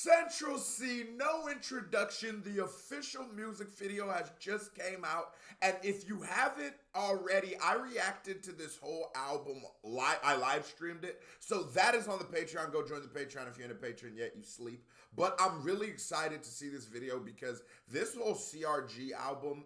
Central C, no introduction. The official music video has just came out. And if you haven't already, I reacted to this whole album. I live streamed it. So that is on the Patreon. Go join the Patreon. If you're in the Patreon yet, you sleep. But I'm really excited to see this video because this whole CRG album,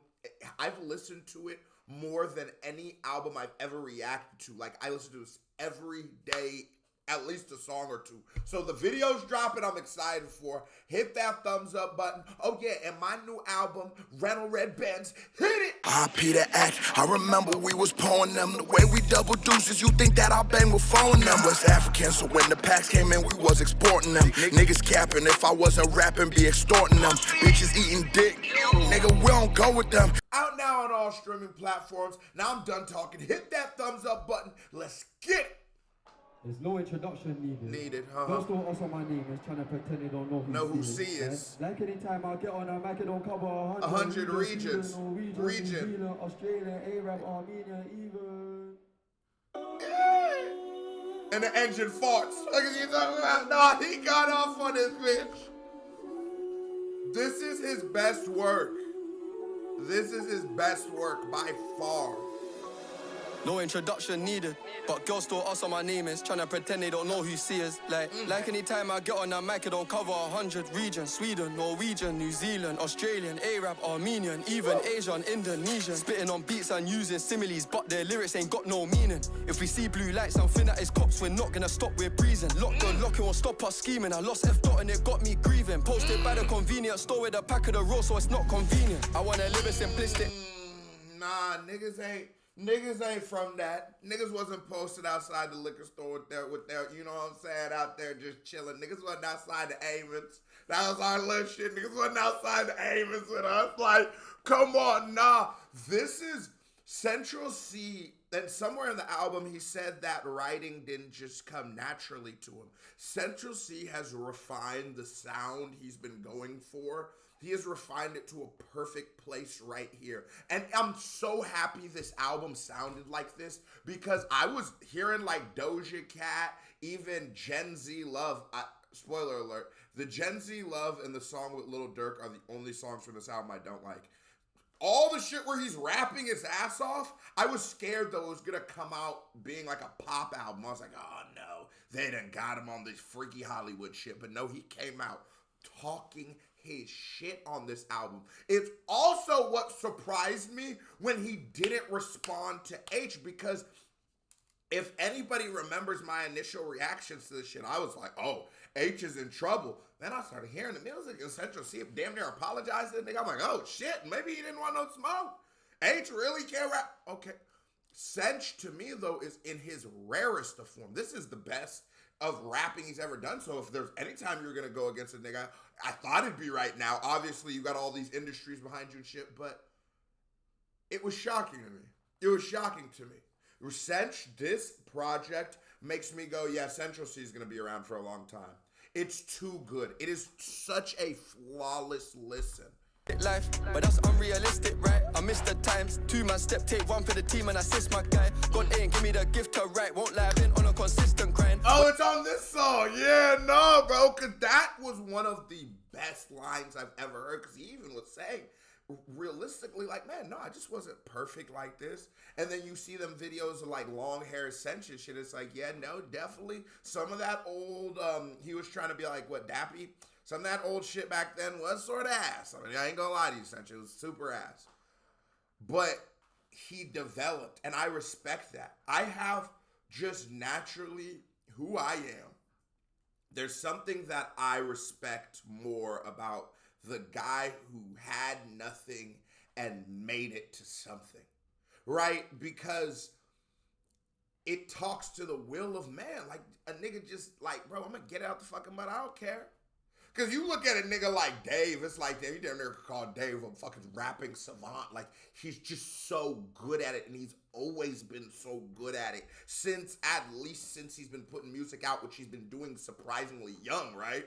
I've listened to it more than any album I've ever reacted to. Like, I listen to this every day, at least a song or two. So the video's dropping, I'm excited for. Hit that thumbs up button. Oh yeah, and my new album, Rental Red Benz, hit it! I Peter Act, I remember we was pulling them. The way we double deuces, you think that I bang with phone them. West African, so when the packs came in, we was exporting them. Niggas capping, if I wasn't rapping, be extorting them. Bitches eating dick, nigga, we don't go with them. Out now on all streaming platforms. Now I'm done talking. Hit that thumbs up button. Let's get it! There's no introduction needed. Needed, huh? Don't store us on my name is trying to pretend they don't know who C is. Like anytime I get on a mic, it don't cover 100 regions. New Zealand, Australia, Arab, Armenia, even. And the engine farts. Look at you talking about. Nah, he got off on this bitch. This is his best work. This is his best work by far. No introduction needed, but girls still us on my name is trying to pretend they don't know who C is. Like anytime I get on a mic, it don't cover 100 regions. Sweden, Norwegian, New Zealand, Australian, Arab, Armenian, even Asian, Indonesian. Spitting on beats and using similes, but their lyrics ain't got no meaning. If we see blue lights and think that it's cops, we're not gonna stop, we're breezing. Locking won't stop us scheming. I lost F dot and it got me grieving. Posted by the convenience store with a pack of the roll, so it's not convenient. I wanna live it simplistic. Nah, Niggas ain't from that. Niggas wasn't posted outside the liquor store with their, you know what I'm saying, out there just chilling. Niggas wasn't outside the Amons. That was our little shit. Niggas wasn't outside the Amons with us. Like, come on, nah. This is Central C, and somewhere in the album he said that writing didn't just come naturally to him. Central C has refined the sound he's been going for. He has refined it to a perfect place right here. And I'm so happy this album sounded like this because I was hearing like Doja Cat, even Gen Z Love. Spoiler alert, the Gen Z Love and the song with Lil Durk are the only songs from this album I don't like. All the shit where he's rapping his ass off, I was scared though it was gonna come out being like a pop album. I was like, oh no, they done got him on this freaky Hollywood shit. But no, he came out talking his shit on this album. It's also what surprised me when he didn't respond to H, because if anybody remembers my initial reactions to this shit, I was like, oh, H is in trouble. Then I started hearing the music and Central C damn near apologized to the nigga. I'm like, oh shit, maybe he didn't want no smoke. H really can't rap. Okay. Central to me though is in his rarest of form. This is the best of rapping he's ever done. So if there's any time you're gonna go against a nigga, I thought it'd be right now. Obviously, you got all these industries behind you and shit, but it was shocking to me. It was shocking to me. This project makes me go, yeah, Central C is gonna be around for a long time. It's too good. It is such a flawless listen. Life, but that's unrealistic, right? I missed the times. 2-man step, take one for the team and assist my guy. God ain't give me the gift to write, won't lie, I've been on a consistent grind. Oh, it's on this song. Yeah, no, bro, because that was one of the best lines I've ever heard, because he even was saying, realistically, like, man, no, I just wasn't perfect like this. And then you see them videos of like long hair Central shit. It's like, yeah, no, definitely some of that old, he was trying to be like, what, Dappy? Some of that old shit back then was sort of ass. I mean, I ain't gonna lie to you, Central. It was super ass. But he developed, and I respect that. I have just naturally who I am. There's something that I respect more about the guy who had nothing and made it to something, right? Because it talks to the will of man. Like, a nigga just like, bro, I'm gonna get out the fucking mud. I don't care. Because you look at a nigga like Dave, it's like, damn, you damn near could call Dave a fucking rapping savant. Like, he's just so good at it, and he's always been so good at it. At least since he's been putting music out, which he's been doing surprisingly young, right?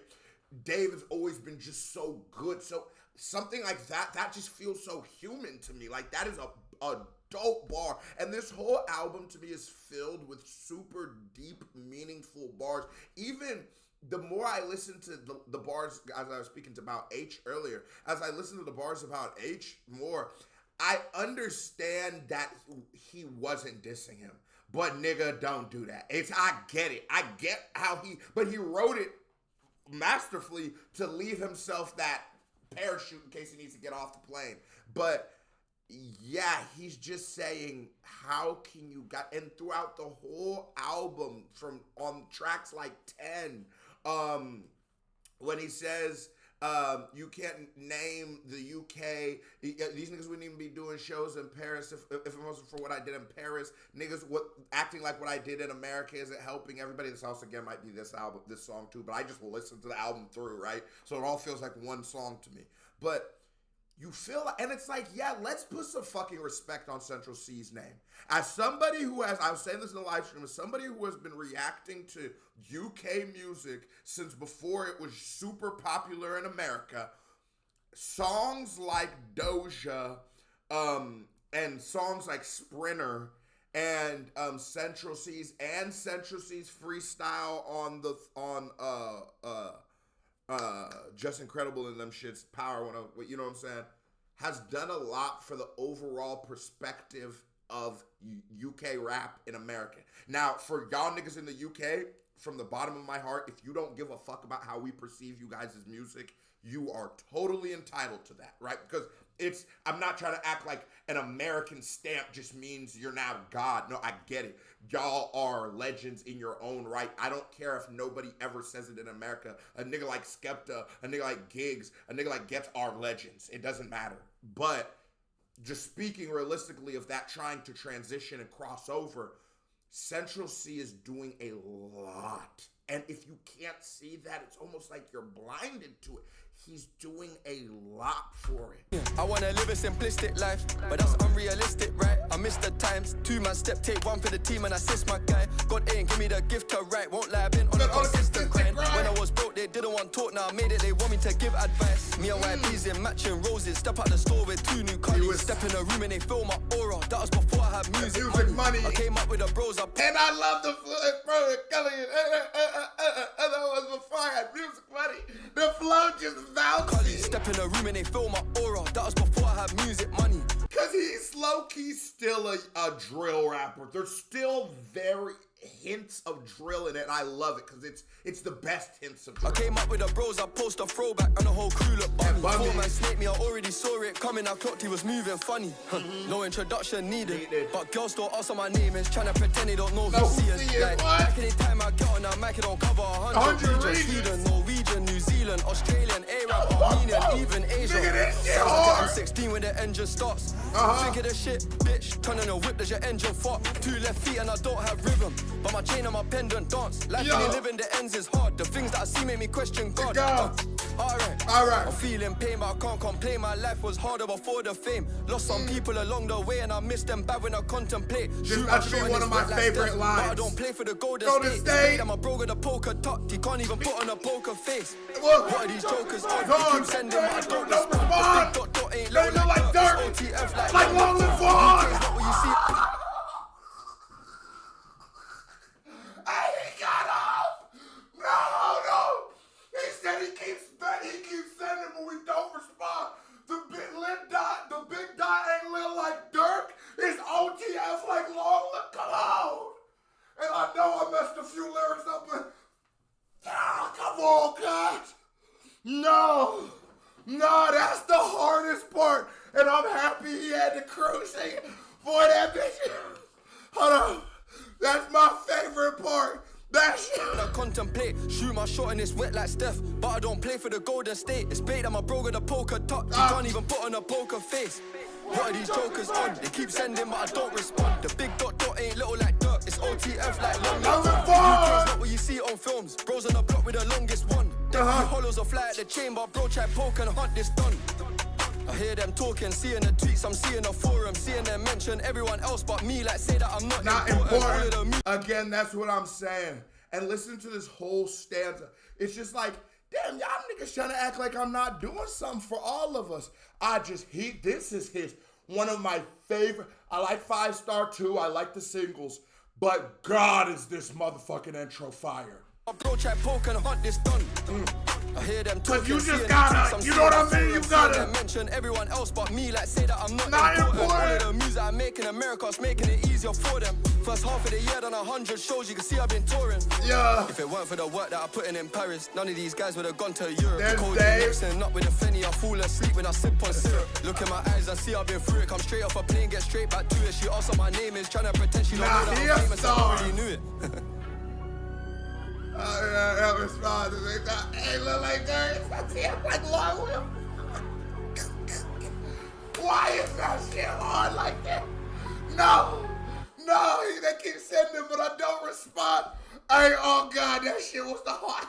Dave has always been just so good. So something like that just feels so human to me. Like, that is a dope bar. And this whole album to me is filled with super deep, meaningful bars. Even the more I listen to the bars, as I was speaking to about H earlier, as I listen to the bars about H more, I understand that he wasn't dissing him. But nigga, don't do that. I get it. I get how but he wrote it masterfully to leave himself that parachute in case he needs to get off the plane. But yeah, he's just saying, how can you and throughout the whole album, from on tracks like 10, when he says, you can't name the UK. These niggas wouldn't even be doing shows in Paris if it wasn't for what I did in Paris. Niggas acting like what I did in America isn't helping everybody. This also again might be this song too, but I just will listen to the album through, right? So it all feels like one song to me. But you feel like, and it's like, yeah, let's put some fucking respect on Central C's name. As somebody who has, I was saying this in the live stream, as somebody who has been reacting to UK music since before it was super popular in America, songs like Doja, and songs like Sprinter, and Central C's freestyle on Just Incredible and them shits, Power, you know what I'm saying, has done a lot for the overall perspective of UK rap in America. Now, for y'all niggas in the UK, from the bottom of my heart, if you don't give a fuck about how we perceive you guys' music, you are totally entitled to that, right? Because I'm not trying to act like an American stamp just means you're now God. No, I get it. Y'all are legends in your own right. I don't care if nobody ever says it in America. A nigga like Skepta, a nigga like Giggs, a nigga like Gets are legends. It doesn't matter. But just speaking realistically of that trying to transition and cross over, Central C is doing a lot. And if you can't see that, it's almost like you're blinded to it. He's doing a lot for it. I wanna live a simplistic life, but that's unrealistic, right? I miss the times. 2-man step, take one for the team and assist my guy. God ain't give me the gift to write, won't lie, I've been on a consistent grind. When I was broke, they didn't want talk, now I made it, they want me to give advice. Me and YB's in matching roses, step out the store with 2 new colleagues. Step in the room and they feel my aura, that was before I had music money. I came up with the bros, and I love the flow, Kelly, that was before I had music money. The flow just colleagues step in the room and they feel my aura. That was before I had music money. Cause he's low-key still a drill rapper. There's still very hints of drill in it, and I love it because it's the best hints of drill. I came up with the bros, I post a throwback and the whole crew look bummy. 4-man snake me, I already saw it coming. I clocked he was moving funny. No introduction needed, but girls still ask what my name is, trying to pretend they don't know who see us. Like, back any time I get on that mic, it don't cover 100 regions. Sweden, Norwegian, New Zealand, Australian, Arab, Armenian, even Asia. I'm 16 when the engine starts. Think of the shit, bitch, turning a whip, does your engine fart? 2 left feet and I don't have rhythm, but my chain and my pendant dance. Life ain't living, the ends is hard. The things that I see make me question God. Alright. I'm feeling pain, but I can't complain. My life was harder before the fame. Lost some people along the way, and I miss them bad when I contemplate. That's be one of my favorite lines. But I don't play for the Golden State. I'm a bro with a poker tucked. He can't even put on a poker face. What are these jokers on? They keep sending, but I don't respond. The big dot ain't low like dirt. OTF like long and far. Not what you see. He got off! No! He said he keeps sending, but we don't respond. The big dot ain't lit like Dirk. It's OTF like Long Cologne. And I know I messed a few lyrics up, but come on, guys. No, that's the hardest part. And I'm happy he had the crew singing for that bitch. Hold on. That's my favorite part. That shit. I contemplate, shoot my shot and it's wet like Steph, but I don't play for the Golden State. It's bait that my bro got a poker tuck. You can't even put on a poker face. What are these jokers on? They keep sending, but I don't respond. The big dot ain't little like Dirk. It's OTF like long. UK's not what you see on films. Bros on the block with the longest one. Hollows are fly at the chamber. Bro try poke and hunt this done. I hear them talking, seeing the tweets, I'm seeing the forum, seeing them mention everyone else but me, like say that I'm not important. Again, that's what I'm saying. And listen to this whole stanza. It's just like, damn, y'all niggas trying to act like I'm not doing something for all of us. This is one of my favorite. I like 5 Star too, I like the singles, but God is this motherfucking intro fire. Bro, try poke and hunt this done. I hear them talking, you just seeing gotta, some you know what I mean? You gotta mention everyone else but me, like say that I'm not important. All of the music I make in America is making it easier for them. First half of the year, done 100 shows, you can see I've been touring. Yeah. If it weren't for the work that I put in Paris, none of these guys would have gone to Europe. There's Cold Dave. mixing up with a Fenny, I fall asleep when I sip on syrup. Look in my eyes and see I've been through it. Come straight off a plane, get straight back to it. She asked what my name is, trying to pretend she don't know that he I'm a famous. I star. already knew it. That response is like that. Hey, look like that. I see him like long with him. Why is that shit on like that? No, they keep sending, but I don't respond. Hey, oh God, that shit was the hard.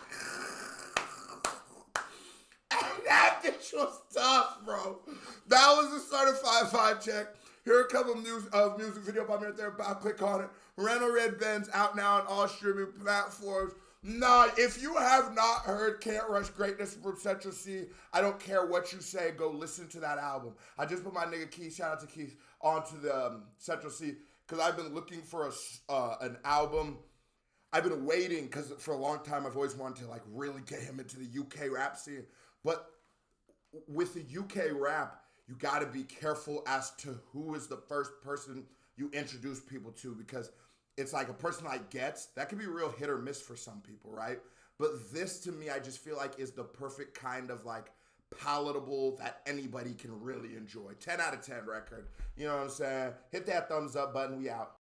That bitch was tough, bro. That was a certified vibe check. Here a couple of music video by me right there. Click on it. Rental Red Benz out now on all streaming platforms. Nah, if you have not heard Can't Rush Greatness from Central C, I don't care what you say, go listen to that album. I just put my nigga Keith, shout out to Keith, onto the Central C, because I've been looking for an album. I've been waiting, because for a long time I've always wanted to like really get him into the UK rap scene. But with the UK rap, you gotta be careful as to who is the first person you introduce people to, because it's like a person like Gets, that could be real hit or miss for some people, right? But this, to me, I just feel like is the perfect kind of like palatable that anybody can really enjoy. 10 out of 10 record. You know what I'm saying? Hit that thumbs up button. We out.